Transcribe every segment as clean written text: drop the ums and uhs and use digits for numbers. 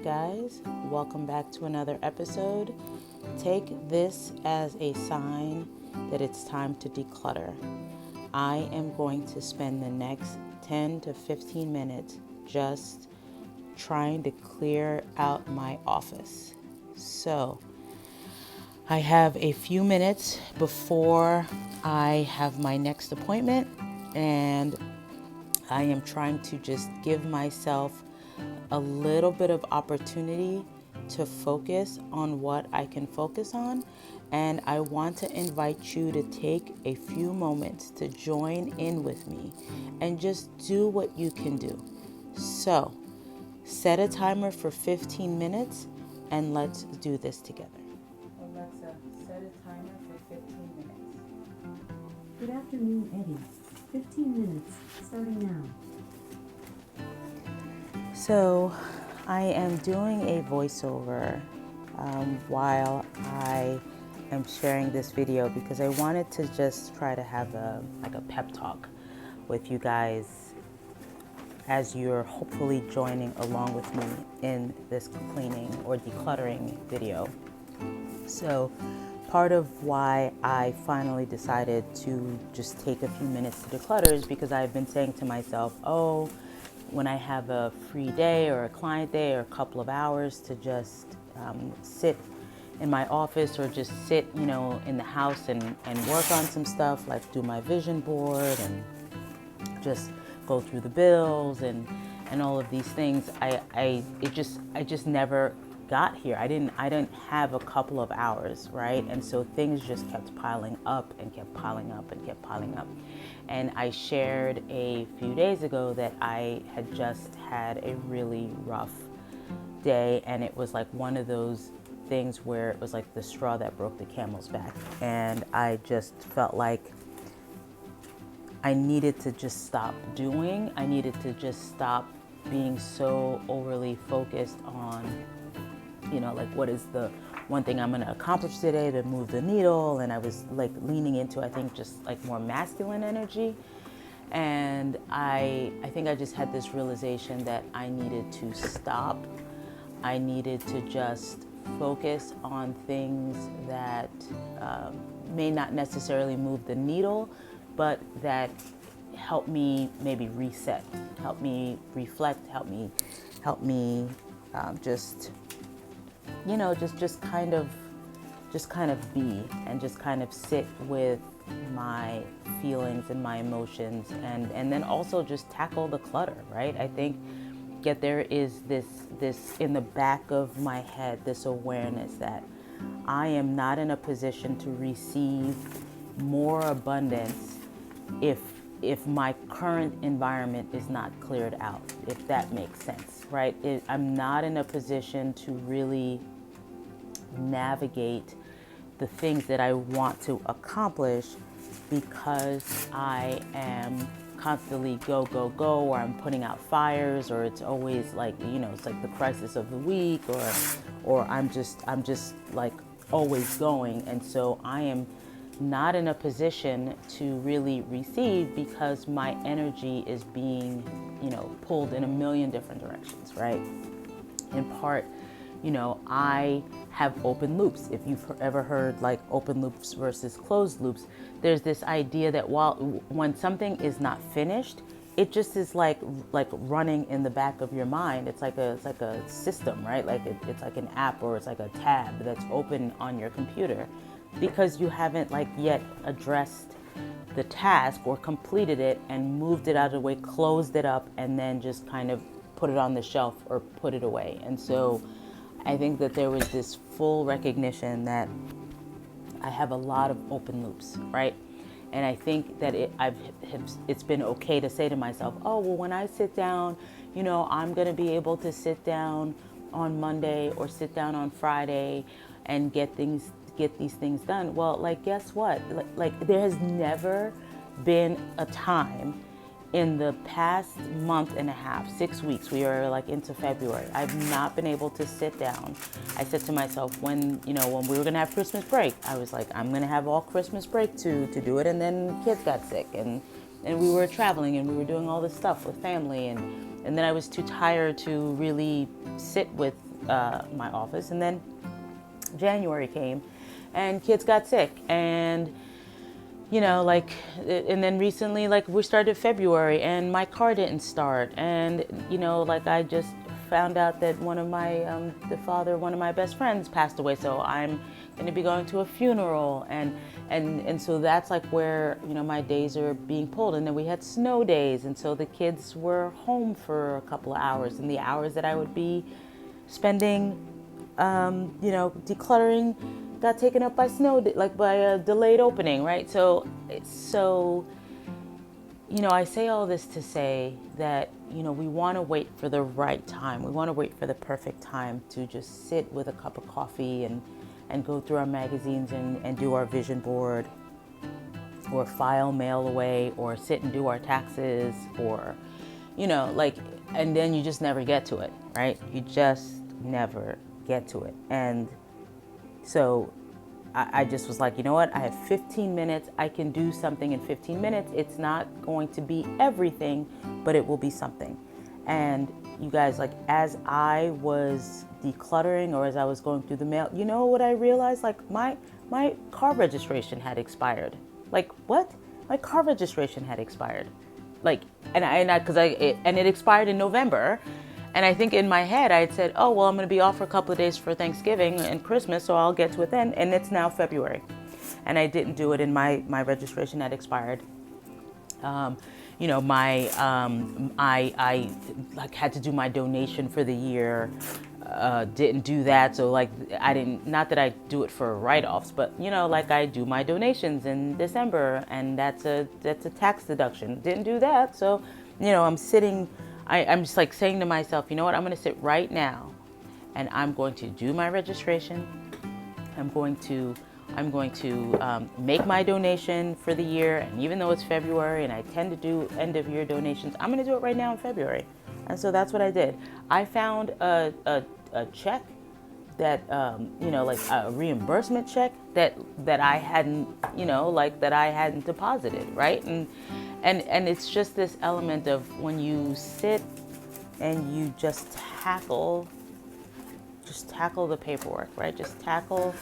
guys? Welcome back to another episode. Take this as a sign that it's time to declutter. I am going to spend the next 10 to 15 minutes just trying to clear out my office. So, I have a few minutes before I have my next appointment, and I am trying to just give myself a little bit of opportunity to focus on what I can focus on. And I want to invite you to take a few moments to join in with me and just do what you can do. So, set a timer for 15 minutes and let's do this together. Alexa, set a timer for 15 minutes. Good afternoon, Eddie. 15 minutes, starting now. So, I am doing a voiceover while I am sharing this video because I wanted to just try to have a pep talk with you guys as you're hopefully joining along with me in this cleaning or decluttering video. So, part of why I finally decided to just take a few minutes to declutter is because I've been saying to myself, when I have a free day or a client day or a couple of hours to just sit in my office or just sit, in the house and work on some stuff, like do my vision board and just go through the bills and all of these things. I just never got here. I didn't have a couple of hours, right? And so things just kept piling up and kept piling up and kept piling up. And I shared a few days ago that I had just had a really rough day, and it was like one of those things where it was like the straw that broke the camel's back. And I just felt like I needed to just stop doing. I needed to just stop being so overly focused on like what is the one thing I'm going to accomplish today to move the needle. And I was like leaning into, I think, just like more masculine energy. And I think I just had this realization that I needed to stop. I needed to just focus on things that may not necessarily move the needle, but that help me maybe reset, help me reflect, help me just kind of be and just kind of sit with my feelings and my emotions and then also just tackle the clutter, right? I think yet there is this in the back of my head, this awareness that I am not in a position to receive more abundance if my current environment is not cleared out, if that makes sense, right? I'm not in a position to really navigate the things that I want to accomplish because I am constantly go, go, go, or I'm putting out fires, or it's always like, it's like the crisis of the week, or I'm just like always going. And so I am not in a position to really receive because my energy is being, pulled in a million different directions, right? In part, I have open loops. If you've ever heard like open loops versus closed loops, there's this idea that when something is not finished, it just is like running in the back of your mind. It's like a system, right? Like it's like an app or it's like a tab that's open on your computer because you haven't like yet addressed the task or completed it and moved it out of the way, closed it up, and then just kind of put it on the shelf or put it away. And so I think that there was this full recognition that I have a lot of open loops, right? And I think that it's been okay to say to myself, when I sit down, I'm going to be able to sit down on Monday or sit down on Friday and get these things done. Well, like, guess what? Like there has never been a time in the past month and a half, 6 weeks, we are like into February, I've not been able to sit down. I said to myself when we were gonna have Christmas break, I was like, I'm gonna have all Christmas break to do it. And then kids got sick and we were traveling and we were doing all this stuff with family. And then I was too tired to really sit with my office. And then January came and kids got sick, and and then recently, we started February and my car didn't start. And, I just found out that the father of one of my best friends passed away. So I'm going to be going to a funeral. And so that's where, my days are being pulled. And then we had snow days. And so the kids were home for a couple of hours, and the hours that I would be spending, decluttering got taken up by by a delayed opening, right? So, I say all this to say that, we want to wait for the right time. We want to wait for the perfect time to just sit with a cup of coffee and go through our magazines and do our vision board, or file mail away, or sit and do our taxes, or, and then you just never get to it, right? You just never get to it. And so I just was like, you know what? I have 15 minutes. I can do something in 15 minutes. It's not going to be everything, but it will be something. And you guys, as I was decluttering, or as I was going through the mail, you know what I realized? My car registration had expired. What? My car registration had expired. And it expired in November. And I think in my head, I had said, oh, well, I'm going to be off for a couple of days for Thanksgiving and Christmas, so I'll get to it then. And it's now February. And I didn't do it, and my registration had expired. I had to do my donation for the year. Didn't do that. So not that I do it for write-offs, but I do my donations in December, and that's a tax deduction. Didn't do that. So, I'm sitting, I'm just saying to myself, you know what, I'm going to sit right now and I'm going to do my registration. I'm going to make my donation for the year. And even though it's February and I tend to do end of year donations, I'm going to do it right now in February. And so that's what I did. I found a check that, a reimbursement check that I hadn't, that I hadn't deposited, right? And it's just this element of when you sit and you just tackle the paperwork, right? Just tackle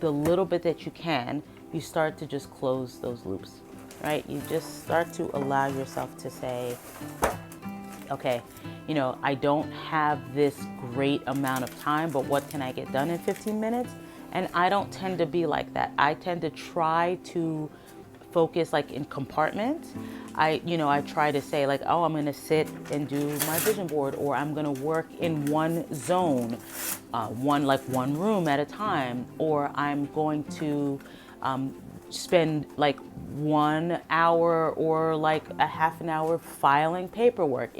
the little bit that you can, you start to just close those loops, right? You just start to allow yourself to say, okay, I don't have this great amount of time, but what can I get done in 15 minutes? And I don't tend to be like that. I tend to try to focus in compartments. I try to say oh, I'm going to sit and do my vision board, or I'm going to work in one zone, one room at a time, or I'm going to spend 1 hour or a half an hour filing paperwork.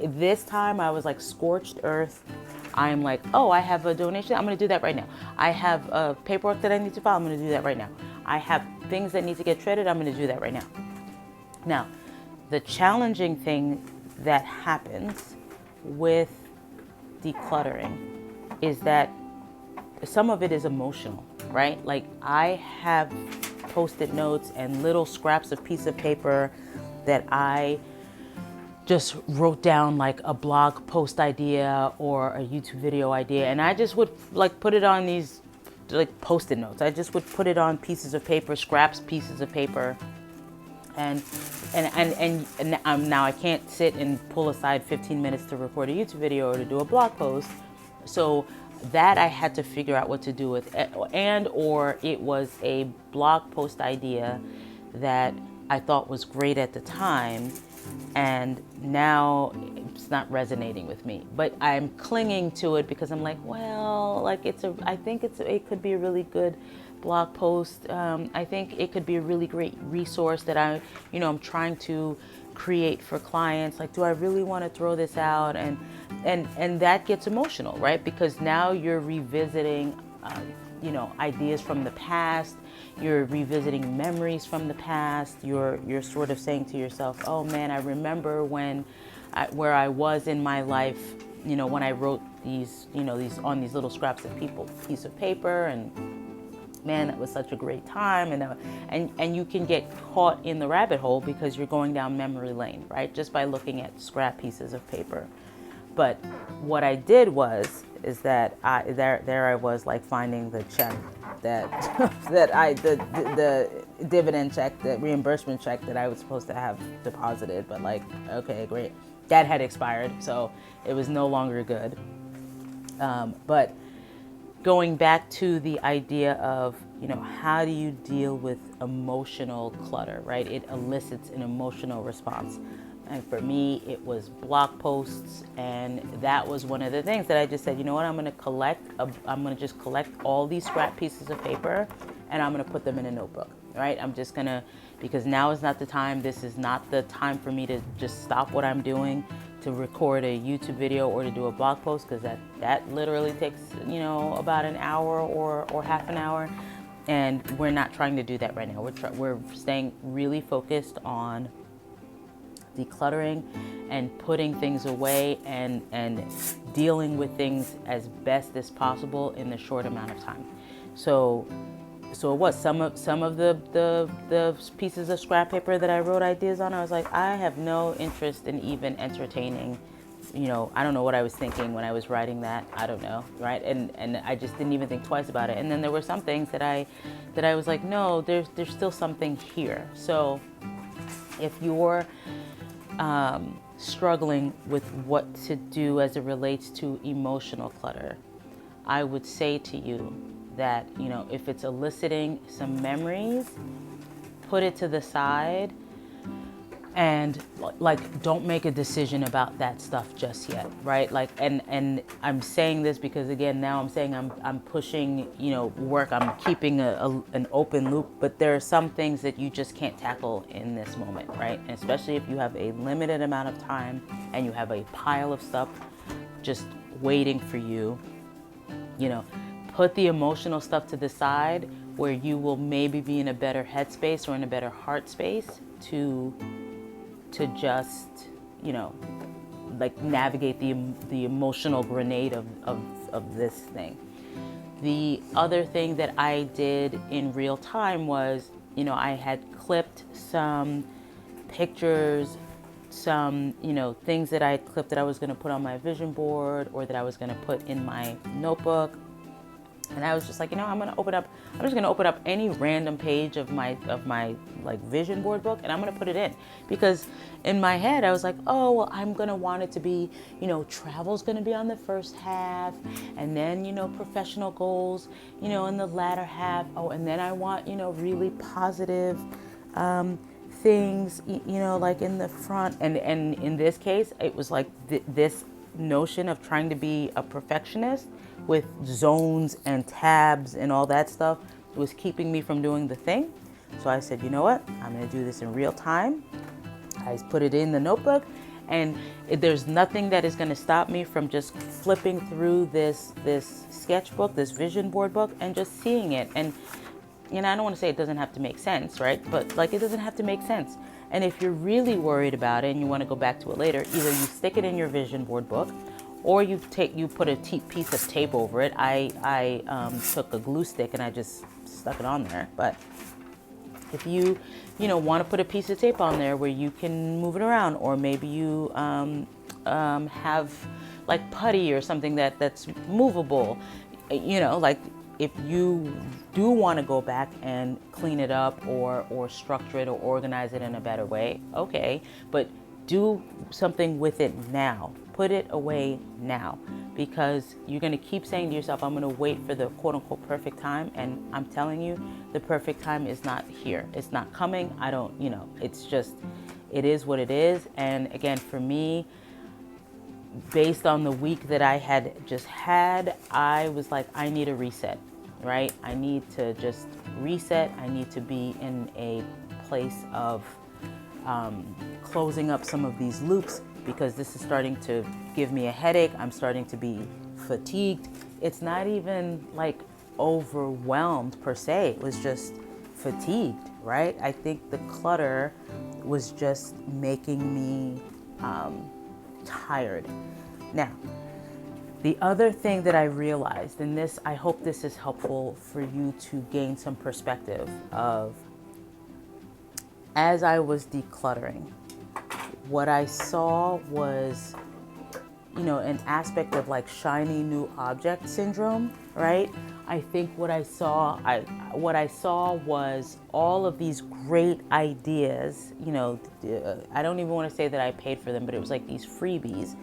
This time I was scorched earth. I'm oh, I have a donation. I'm going to do that right now. I have paperwork that I need to file. I'm going to do that right now. I have things that need to get shredded. I'm going to do that right now. Now, the challenging thing that happens with decluttering is that some of it is emotional, right? I have Post-it notes and little scraps of piece of paper that I just wrote down a blog post idea or a YouTube video idea, and I just would put it on these Post-it notes. I just would put it on pieces of paper, scraps pieces of paper, and now I can't sit and pull aside 15 minutes to record a YouTube video or to do a blog post. So that I had to figure out what to do with, or it was a blog post idea that I thought was great at the time, and now it's not resonating with me. But I'm clinging to it because I'm I think it could be a really good blog post. I think it could be a really great resource that I'm trying to create for clients. Do I really want to throw this out? And that gets emotional, right? Because now you're revisiting, ideas from the past. You're revisiting memories from the past. You're sort of saying to yourself, oh man, I remember where I was in my life, when I wrote these on these little scraps of piece of paper, and man, that was such a great time. And you can get caught in the rabbit hole because you're going down memory lane, right? Just by looking at scrap pieces of paper. But what I did was, is that there I was, like, finding the check that the dividend check, the reimbursement check that I was supposed to have deposited, but like, okay, great, that had expired, so it was no longer good. But going back to the idea of, how do you deal with emotional clutter, right? It elicits an emotional response. And for me, it was blog posts. And that was one of the things that I just said, you know what, I'm going to just collect all these scrap pieces of paper, and I'm going to put them in a notebook, right? I'm just going to, because now is not the time. This is not the time for me to just stop what I'm doing to record a YouTube video or to do a blog post, because that literally takes, about an hour or half an hour. And we're not trying to do that right now. We're staying really focused on decluttering and putting things away and dealing with things as best as possible in the short amount of time. So it was some of the pieces of scrap paper that I wrote ideas on. I was like, I have no interest in even entertaining. I don't know what I was thinking when I was writing that. I don't know, right? And I just didn't even think twice about it. And then there were some things that I was like, no, there's still something here. So if you're struggling with what to do as it relates to emotional clutter, I would say to you that, if it's eliciting some memories, put it to the side and, like, don't make a decision about that stuff just yet, right? Like, and I'm saying this because, again, now I'm saying I'm pushing, work, I'm keeping an open loop, but there are some things that you just can't tackle in this moment, right? And especially if you have a limited amount of time and you have a pile of stuff just waiting for you, put the emotional stuff to the side where you will maybe be in a better headspace or in a better heart space to just, like, navigate the emotional grenade of this thing. The other thing that I did in real time was, I had clipped some pictures, some, things that I had clipped that I was going to put on my vision board or that I was going to put in my notebook. And I was just like, I'm just going to open up any random page of my like vision board book, and I'm going to put it in, because in my head I was like, oh, well, I'm going to want it to be, travel's going to be on the first half, and then, professional goals, in the latter half. Oh, and then I want, really positive things, like in the front. And in this case, it was like this notion of trying to be a perfectionist with zones and tabs and all that stuff was keeping me from doing the thing. So I said, you know what? I'm going to do this in real time. I put it in the notebook, and there's nothing that is going to stop me from just flipping through this sketchbook, this vision board book, and just seeing it. And I don't want to say it doesn't have to make sense, right? But, like, it doesn't have to make sense. And if you're really worried about it and you want to go back to it later, either you stick it in your vision board book, or you put a piece of tape over it. I took a glue stick and I just stuck it on there. But if you want to put a piece of tape on there where you can move it around, or maybe you have like putty or something that's movable, like, if you do want to go back and clean it up or structure it or organize it in a better way, okay, but do something with it now. Put it away now, because you're going to keep saying to yourself, I'm going to wait for the quote unquote perfect time. And I'm telling you, the perfect time is not here. It's not coming. It's just, it is what it is. And again, for me, based on the week that I had just had, I was like, I need a reset, right? I need to just reset. I need to be in a place of closing up some of these loops, because this is starting to give me a headache. I'm starting to be fatigued. It's not even like overwhelmed per se. It was just fatigued, right? I think the clutter was just making me tired. Now, the other thing that I realized, and this, I hope this is helpful for you to gain some perspective of, as I was decluttering, what I saw was, an aspect of like shiny new object syndrome, right? I think what I saw was all of these great ideas. I don't even want to say that I paid for them, but it was like these freebies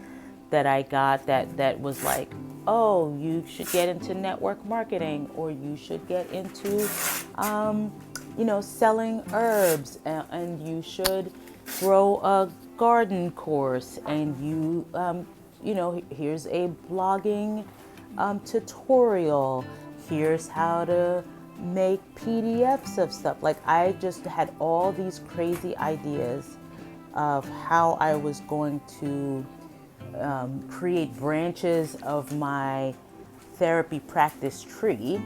that I got that was like, oh, you should get into network marketing, or you should get into, selling herbs, and you should grow a garden course, and here's a blogging tutorial. Here's how to make PDFs of stuff. Like, I just had all these crazy ideas of how I was going to create branches of my therapy practice tree,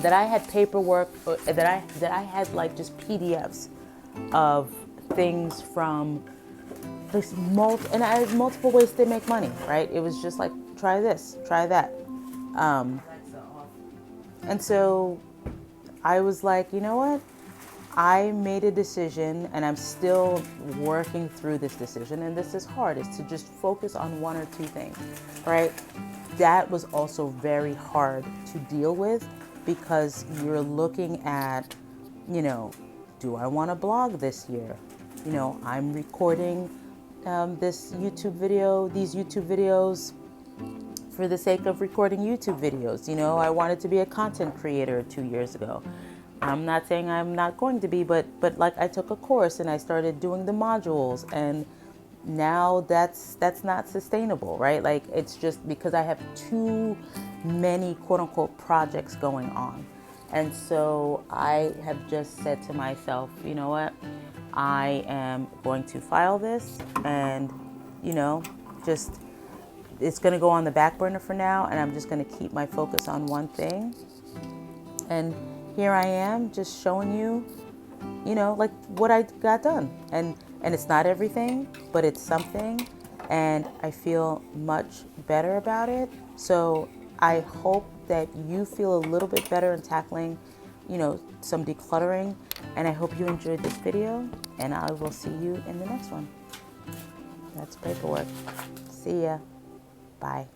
that I had paperwork, that I had like just PDFs of things from this and I had multiple ways to make money, right? It was just like, try this, try that. And so I was like, you know what? I made a decision, and I'm still working through this decision, and this is hard, is to just focus on one or two things, right? That was also very hard to deal with, because you're looking at, do I want to blog this year? I'm recording these YouTube videos for the sake of recording YouTube videos. I wanted to be a content creator 2 years ago. I'm not saying I'm not going to be, but like, I took a course and I started doing the modules, and now that's not sustainable, right? Like, it's just because I have too many quote unquote projects going on. And so I have just said to myself, you know what? I am going to file this, and just, it's going to go on the back burner for now, and I'm just going to keep my focus on one thing. And here I am, just showing you, like, what I got done. And it's not everything, but it's something, and I feel much better about it. So I hope that you feel a little bit better in tackling, some decluttering. And I hope you enjoyed this video, and I will see you in the next one. That's paperwork. See ya. Bye.